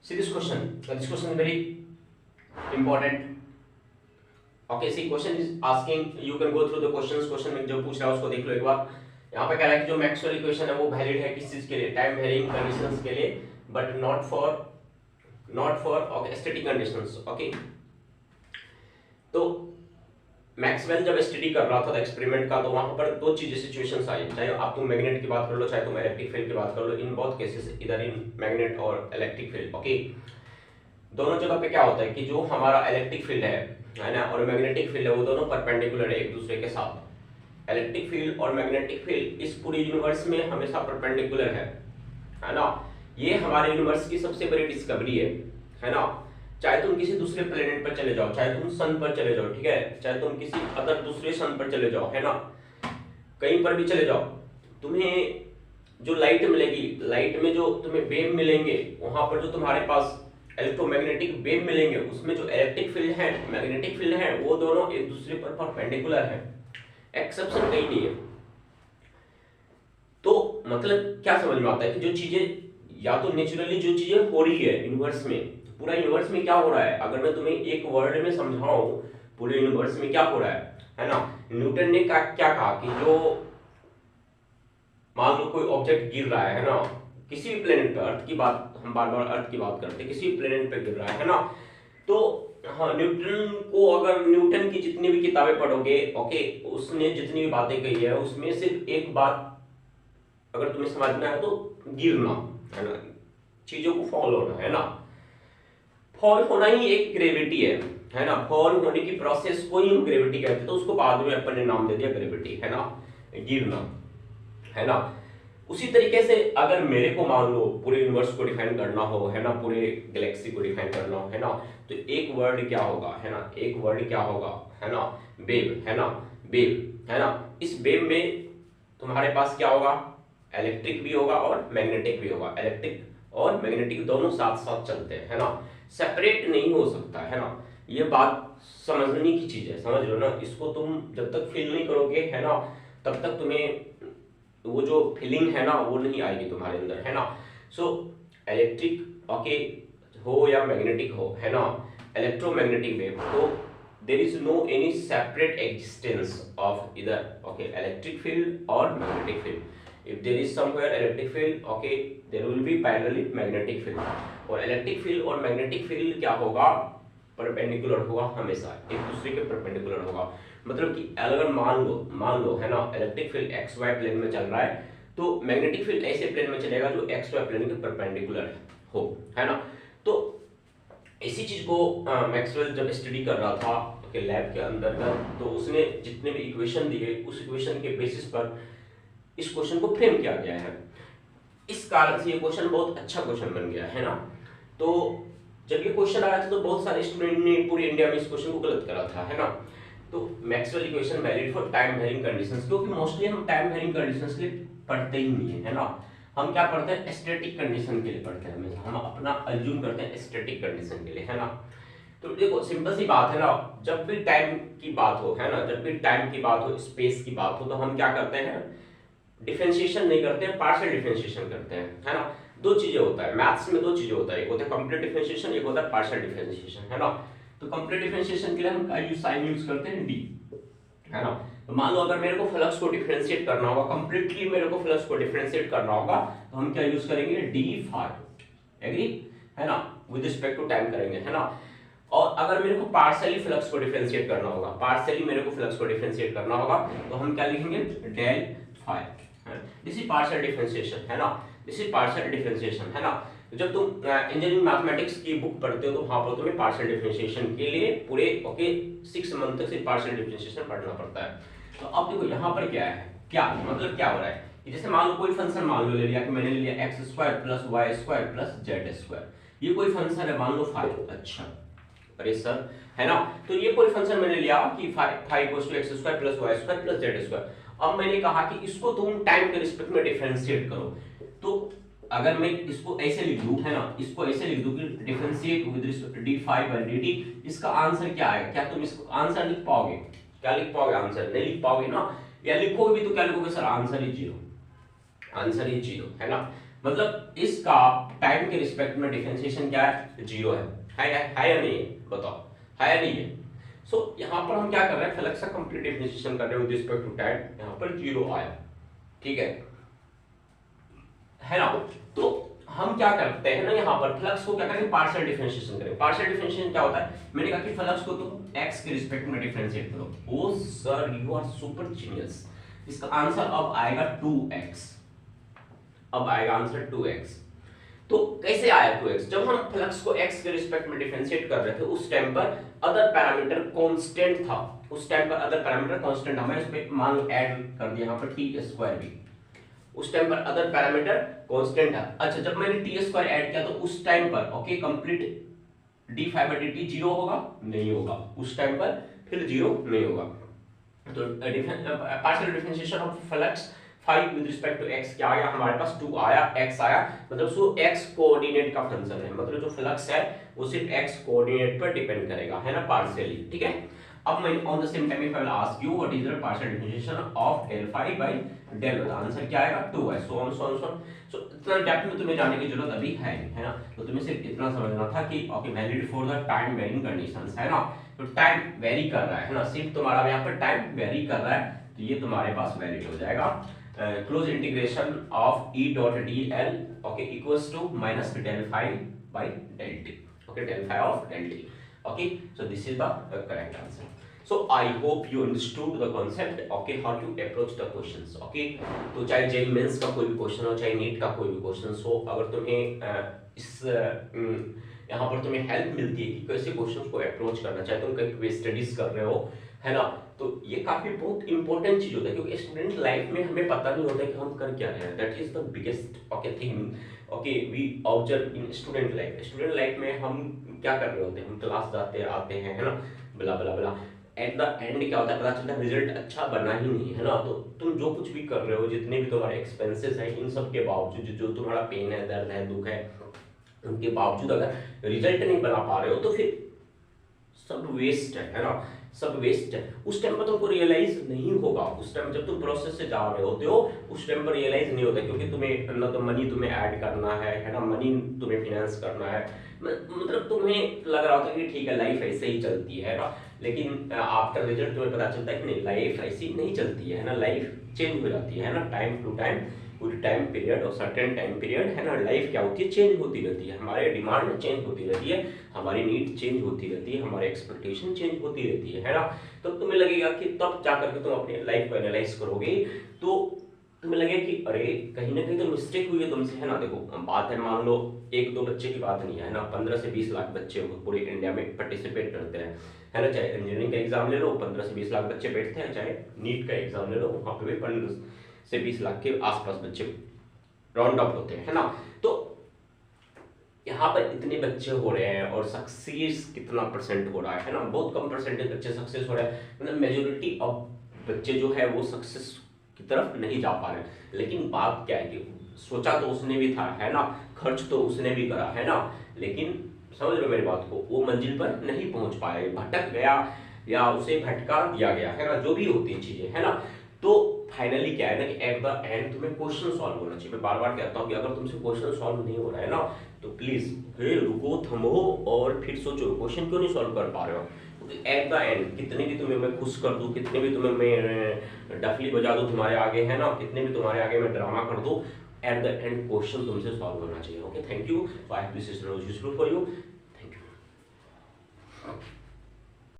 See this question. This question is very important. Okay, see question is asking. You can go through the questions. Question में जो पूछ रहा है उसको देख लो एक बार. यहाँ पे कह रहा है कि जो मैक्सवेल इक्वेशन है वो वैलिड है किस चीज के लिए, टाइम वेरिंग कंडीशंस के लिए, but not for static conditions. Okay, तो मैक्सवेल जब स्टडी कर रहा था एक्सपेरिमेंट का, तो वहां पर दो चीजें सिचुएशंस आई. चाहे आप तुम मैग्नेट की बात कर लो, चाहे तुम इलेक्ट्रिक फील्ड की बात कर लो. इन बोथ केसेस इधर इन मैग्नेट और इलेक्ट्रिक फील्ड. ओके, दोनों जगह पे क्या होता है कि जो हमारा इलेक्ट्रिक फील्ड है ना, और मैग्नेटिक फील्ड है, वो दोनों परपेंडिकुलर है एक दूसरे के साथ. इलेक्ट्रिक फील्ड और मैग्नेटिक फील्ड इस पूरे यूनिवर्स में हमेशा परपेंडिकुलर है ना. ये हमारे यूनिवर्स की सबसे बड़ी डिस्कवरी है ना. चाहे तुम किसी दूसरे प्लेनेट पर चले जाओ, चाहे तुम सन पर चले जाओ, ठीक है, चाहे तुम किसी अदर दूसरे सन पर चले जाओ, है ना, कहीं पर भी चले जाओ, तुम्हें जो लाइट मिलेगी, लाइट में जो तुम्हें वेव मिलेंगे, वहां पर जो तुम्हारे पास इलेक्ट्रोमैग्नेटिक वेव मिलेंगे, उसमें जो इलेक्ट्रिक फील्ड है, मैग्नेटिक फील्ड है, वो दोनों एक दूसरे पर परपेंडिकुलर है. एक्सेप्शन कहीं नहीं है. तो मतलब क्या समझ में आता है कि जो चीजें या तो नेचुरली जो चीजें हो रही है यूनिवर्स में, पूरा यूनिवर्स में क्या हो रहा है, अगर मैं तुम्हें एक वर्ड में समझाऊं पूरे यूनिवर्स में क्या हो रहा है ना. न्यूटन ने क्या कहा कि जो मान लो कोई ऑब्जेक्ट गिर रहा है ना, किसी भी प्लेनेट पे, अर्थ की बात हम बार बार अर्थ की बात करते हैं, किसी भी प्लेनेट पे गिर रहा है ना, तो हाँ, न्यूटन को अगर न्यूटन की जितनी भी किताबें पढ़ोगे, ओके, उसने जितनी भी बातें कही है उसमें सिर्फ एक बात अगर तुम्हें समझना है तो गिरना है ना, चीजों को फॉल होना है ना. फॉल होना ही एक ग्रेविटी है ना. फॉल होने की प्रोसेस को ही हम ग्रेविटी कहते हैं, तो उसको बाद में अपन ने नाम दे दिया ग्रेविटी, है ना, गिरना, है ना. उसी तरीके से अगर मेरे को मान लो पूरे यूनिवर्स को डिफाइन करना हो, है ना, पूरे गैलेक्सी को डिफाइन करना हो, है ना, तो एक वर्ड क्या होगा, है ना, एक वर्ड क्या होगा, है ना, वेव, है ना, वेव, है ना. इस वेव में तुम्हारे पास क्या होगा, इलेक्ट्रिक भी होगा और मैग्नेटिक भी होगा. इलेक्ट्रिक और मैग्नेटिक दोनों साथ साथ चलते हैं, है ना, सेपरेट नहीं हो सकता, है ना. ये बात समझने की चीज है, समझ लो ना. इसको तुम जब तक फील नहीं करोगे, है ना, तब तक तुम्हें वो जो फीलिंग है ना वो नहीं आएगी तुम्हारे अंदर, है ना. सो इलेक्ट्रिक ओके हो या मैग्नेटिक हो, है ना, इलेक्ट्रोमैग्नेटिक वेव, तो there is no any separate existence of इधर ओके इलेक्ट्रिक फील्ड और magnetic field. if there is somewhere electric field okay there will be parallelly magnetic field. और electric field और मैग्नेटिक फील्ड क्या होगा, perpendicular होगा, हमेशा एक दूसरे के परपेंडिकुलर होगा. मतलब कि अगर मान लो है ना, electric field X Y plane में चल रहा है, तो मैग्नेटिक फील्ड ऐसे प्लेन में चलेगा जो एक्स वाई प्लेन के परपेंडिकुलर हो, है ना. तो इसी चीज को मैक्सवेल जब स्टडी कर रहा था okay, लैब के अंदर का, तो उसने जितने भी इक्वेशन दिए उस इक्वेशन के बेसिस पर इस क्वेश्चन को फ्रेम किया गया है. इस कारण से ये क्वेश्चन बहुत अच्छा क्वेश्चन बन गया, है ना. तो जब ये क्वेश्चन आया था तो बहुत सारे स्टूडेंट ने पूरे इंडिया में इस क्वेश्चन को गलत करा था, है ना. तो Maxwell equation valid for time varying conditions, क्योंकि मोस्टली हम टाइम वेरिंग कंडीशंस के लिए पढ़ते ही नहीं है ना. हम क्या पढ़ते हैं, स्टैटिक कंडीशन के लिए पढ़ते हैं हमेशा. हम अपना अज्यूम करते हैं स्टैटिक कंडीशन के लिए, है ना. तो देखो सिंपल सी बात है ना, जब भी टाइम की बात हो, है ना, जब भी टाइम की बात हो, स्पेस की बात हो, तो हम क्या करते हैं, डिफरेंशिएशन नहीं करते हैं, पार्शियल डिफरेंशिएशन करते हैं, है ना. दो चीजें होता है मैथ्स में, दो चीजें होता है, एक होता है कंप्लीट डिफरेंशिएशन, एक होता है पार्शियल डिफरेंशिएशन, है ना. तो कंप्लीट डिफरेंशिएशन के लिए हम साइन यूज करते हैं डी, है ना. तो मान लो अगर मेरे को फ्लक्स को डिफरेंशिएट करना होगा, कंप्लीटली मेरे को फ्लक्स को डिफरेंशिएट करना होगा, तो हम क्या यूज करेंगे, डी फाई, एग्री, है ना, विद रिस्पेक्ट टू टाइम करेंगे, है ना. और अगर मेरे को पार्शियली फ्लक्स को डिफरेंशिएट करना होगा, पार्शियली मेरे को फ्लक्स को डिफरेंशिएट करना होगा, तो हम क्या लिखेंगे, del phi. This is partial differentiation, है ना, दिस इज पार्शियल डिफरेंशिएशन, है ना. जब तुम इंजीनियरिंग मैथमेटिक्स की बुक पढ़ते हो तो वहां पर तुम्हें पार्शियल डिफरेंशिएशन के लिए पूरे ओके 6 मंथ तक सिर्फ पार्शियल डिफरेंशिएशन पढ़ना पड़ता है. तो अब देखो यहाँ पर क्या है, क्या मतलब क्या हो रहा है, जैसे मान लो कोई फंक्शन मान लो ले लिया कि मैंने ले लिया x square plus Y square plus Z square. ये कोई फंक्शन है, मान लो फाइव. अच्छा अरे सर, है ना, तो ये कोई फंक्शन मैंने लिया कि five equals to x square plus Y square plus Z square. अब मैंने कहा कि इसको तुम टाइम के रिस्पेक्ट में डिफरेंशिएट करो. तो अगर मैं इसको ऐसे लिख दूं, है ना, इसको ऐसे लिख दूं कि डिफरेंशिएट विद रिस्पेक्ट टू डी5 बाय dt, इसका आंसर क्या आएगा, क्या तुम इसको आंसर लिख पाओगे, क्या लिख पाओगे, आंसर नहीं लिख पाओगे ना. या लिखोगे भी तो क्या लिखोगे, सर आंसर ही जीरो, आंसर ही जीरो, है ना. मतलब इसका टाइम के रिस्पेक्ट में डिफरेंशिएशन क्या है, 0 है या नहीं है, बताओ है या नहीं है। सो यहाँ पर हम क्या कर रहे हैं, फ्लक्स का कंप्लीट डिफरेंशिएशन कर रहे हैं विद रिस्पेक्ट टू टाइम, यहाँ पर 0 आया, ठीक है ना। तो हम क्या करते हैं ना, यहाँ पर फ्लक्स को क्या करेंगे, पार्शियल डिफरेंशिएशन करेंगे। पार्शियल डिफरेंशिएशन क्या होता है, मैंने कहा कि फ्लक्स को तुम एक्स के रिस्पेक्ट में डिफरेंशिएट करो। Oh sir you are super genius. इसका आंसर अब आएगा 2x, अब आएगा आंसर 2x। तो कैसे आया 2x, जब हम फ्लक्स को x के रिस्पेक्ट में डिफरेंशिएट कर रहे थे उस टाइम पर अदर पैरामीटर कांस्टेंट था, उस टाइम पर अदर पैरामीटर कांस्टेंट था। मैं इस पे मान ऐड कर दिया यहाँ पर t² भी, उस टाइम पर अदर पैरामीटर कांस्टेंट था। अच्छा जब मैंने t² ऐड किया तो उस टाइम पर ओके कंप्लीट d∅dt 0 होगा, नहीं होगा उस टाइम पर, फिर 0 नहीं होगा। तो partial differentiation of flux 5 with respect to x क्या आया हमारे पास, 2 आया, x आया, मतलब सो x कोऑर्डिनेट का फंक्शन है, मतलब जो फ्लक्स है वो सिर्फ x कोऑर्डिनेट पर डिपेंड करेगा, है ना, पार्शियली, ठीक है। अब मैं on the same time if I will ask you what is the partial differentiation of del phi by del rho, answer क्या आएगा 2 है, सो ऑन सो इतना डेप्थ में तुम्हें जाने की जरूरत अभी है नहीं, है ना। तो तुम्हें सिर्फ इतना समझना था कि okay valid for the time varying conditions, है ना। तो टाइम वेरी कर रहा है ना, सिर्फ तुम्हारा यहाँ पर टाइम वेरी कर रहा है, तो ये तुम्हारे पास वैलिड हो जाएगा। Close integration of E dot dl okay equals to minus del phi by del t, okay, del phi of del t, okay, so this is the correct answer. So I hope you understood the concept, okay, how to approach the questions, okay। तो चाहे JEE mains का कोई भी question हो, चाहे NEET का कोई भी क्वेश्चन हो, अगर तुम्हें इस यहाँ पर तुम्हें हेल्प मिलती है कि कैसे क्वेश्चंस को अप्रोच करना, चाहे तुम कहीं स्टडीज कर रहे हो, है ना, तो ये काफी बहुत इंपॉर्टेंट चीज होता है, क्योंकि स्टूडेंट लाइफ में हमें पता नहीं होता कि हम कर क्या रहे हैं। That is the biggest okay thing okay we observe in student life. Student life में हम क्या कर रहे होते हैं, हम क्लास जाते आते हैं, है ना, बला बला बला, एट द एंड क्या होता है, पता चलता है रिजल्ट अच्छा बना ही नहीं, है ना। तो तुम जो कुछ भी कर रहे हो, जितने भी तुम्हारे एक्सपेंसेस हैं, इन सब के बावजूद जो तुम्हारा पेन है, दर्द है, दुख है, उनके बावजूद अगर रिजल्ट नहीं बना पा रहे हो तो फिर सब वेस्ट है ना, सब वेस्ट है। उस टाइम पर तुमको रियलाइज नहीं होगा, उस टाइम जब तुम प्रोसेस से जा रहे होते हो उस टाइम पर रियलाइज नहीं होता, क्योंकि तुम्हें ना तो मनी तुम्हें ऐड करना है ना, मनी तुम्हें फिनेंस करना है, मतलब तुम्हें लग रहा होता है कि ठीक है लाइफ ऐसे ही चलती है ना, लेकिन आफ्टर रिजल्ट तुम्हें पता चलता है कि नहीं, लाइफ ऐसी नहीं चलती है ना, लाइफ चेंज हो जाती है ना, टाइम टू टाइम, पूरी टाइम पीरियड और सर्टेन टाइम पीरियड, है ना, लाइफ क्या होती है, चेंज होती रहती है, हमारे डिमांड चेंज होती रहती है, हमारी नीड चेंज होती रहती है, हमारे एक्सपेक्टेशन चेंज होती रहती है ना। तो तुम्हें लगेगा कि तब जाकर के तुम अपनी लाइफ को एनालाइज करोगे तो तुम्हें लगेगा कि अरे कहीं ना कहीं तो मिस्टेक हुई है तुमसे, है ना। देखो बात है, मान लो 1-2 बच्चे की बात नहीं है ना, 15 से 20 लाख बच्चे पूरे इंडिया में पार्टिसिपेट करते हैं, है ना। चाहे इंजीनियरिंग का एग्जाम ले लो, 15 से 20 लाख बच्चे बैठते हैं, चाहे नीट का एग्जाम ले लो, वहाँ पे भी 15 से 20 लाख के आसपास बच्चे राउंड अप होते हैं, है ना। तो यहाँ पर इतने बच्चे हो रहे हैं और सक्सेस कितना परसेंट हो रहा है ना, बहुत कम परसेंटेज बच्चे सक्सेस हो रहे हैं, मतलब मेजोरिटी ऑफ बच्चे जो है वो सक्सेस की तरफ नहीं जा पा रहे। लेकिन बात क्या है कि सोचा तो उसने भी था, है ना, खर्च तो उसने भी करा, है ना, लेकिन समझ लो मेरी बात को, वो मंजिल पर नहीं पहुंच पाया, भटक गया या उसे भटका दिया गया, है ना, जो भी होती है चीजें, है ना। तो फाइनली क्या है ना कि एट द एंड तुम्हें क्वेश्चन सॉल्व होना चाहिए। मैं बार बार कहता हूँ कि अगर तुमसे क्वेश्चन सॉल्व नहीं हो रहा है ना, तो प्लीज फिर रुको, थमो और फिर सोचो क्वेश्चन क्यों नहीं सॉल्व कर पा रहे हो। क्योंकि एट द एंड कितने भी तुम्हें मैं खुश कर दूं, कितने भी तुम्हें मैं डफली बजा दूं तुम्हारे आगे, है ना, कितने भी तुम्हारे आगे मैं ड्रामा कर दूं, एट द एंड क्वेश्चन तुमसे सॉल्व होना चाहिए। Okay, thank you, I hope this is useful for you.